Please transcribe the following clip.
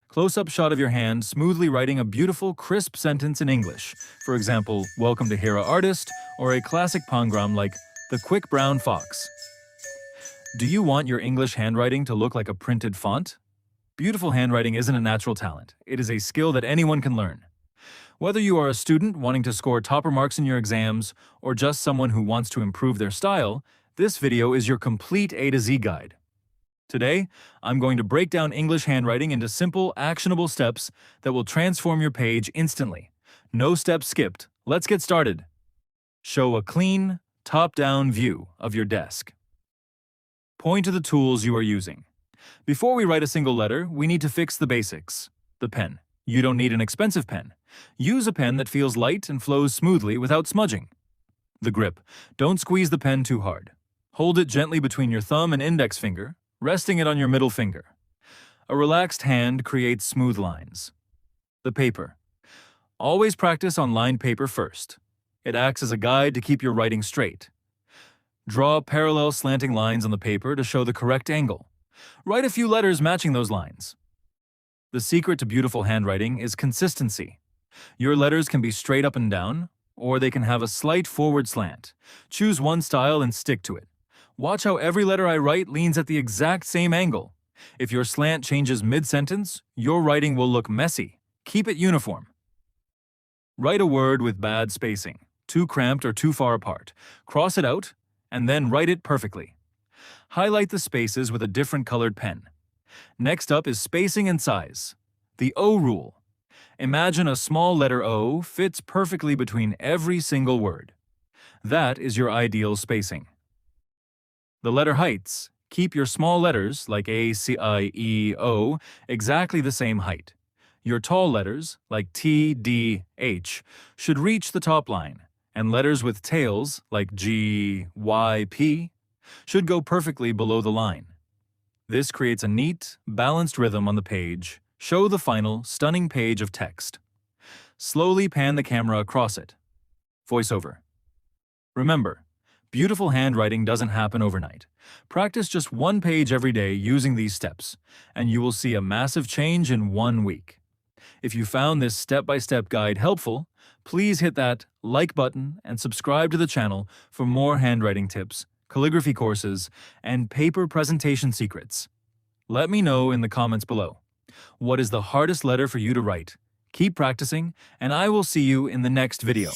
Close-up shot of your hand smoothly writing a beautiful, crisp sentence in English. For example, welcome to Hera Artist, or a classic pangram like the quick brown fox. Do you want your English handwriting to look like a printed font? Beautiful handwriting isn't a natural talent. It is a skill that anyone can learn. Whether you are a student wanting to score topper marks in your exams, or just someone who wants to improve their style, this video is your complete A to Z guide. Today, I'm going to break down English handwriting into simple, actionable steps that will transform your page instantly. No steps skipped. Let's get started. Show a clean, top-down view of your desk. Point to the tools you are using. Before we write a single letter, we need to fix the basics. The pen. You don't need an expensive pen. Use a pen that feels light and flows smoothly without smudging. The grip. Don't squeeze the pen too hard. Hold it gently between your thumb and index finger, resting it on your middle finger. A relaxed hand creates smooth lines. The paper. Always practice on lined paper first. It acts as a guide to keep your writing straight. Draw parallel slanting lines on the paper to show the correct angle. Write a few letters matching those lines. The secret to beautiful handwriting is consistency. Your letters can be straight up and down, or they can have a slight forward slant. Choose one style and stick to it. Watch how every letter I write leans at the exact same angle. If your slant changes mid-sentence, your writing will look messy. Keep it uniform. Write a word with bad spacing, too cramped or too far apart. Cross it out, and then write it perfectly. Highlight the spaces with a different colored pen. Next up is spacing and size. The O rule. Imagine a small letter O fits perfectly between every single word. That is your ideal spacing. The letter heights. Keep your small letters, like A, C, I, E, O, exactly the same height. Your tall letters, like T, D, H, should reach the top line, and letters with tails, like G, Y, P, should go perfectly below the line. This creates a neat, balanced rhythm on the page. Show the final, stunning page of text. Slowly pan the camera across it. Voiceover. Remember, beautiful handwriting doesn't happen overnight. Practice just one page every day using these steps, and you will see a massive change in 1 week. If you found this step-by-step guide helpful, please hit that like button and subscribe to the channel for more handwriting tips, calligraphy courses, and paper presentation secrets. Let me know in the comments below. What is the hardest letter for you to write? Keep practicing, and I will see you in the next video.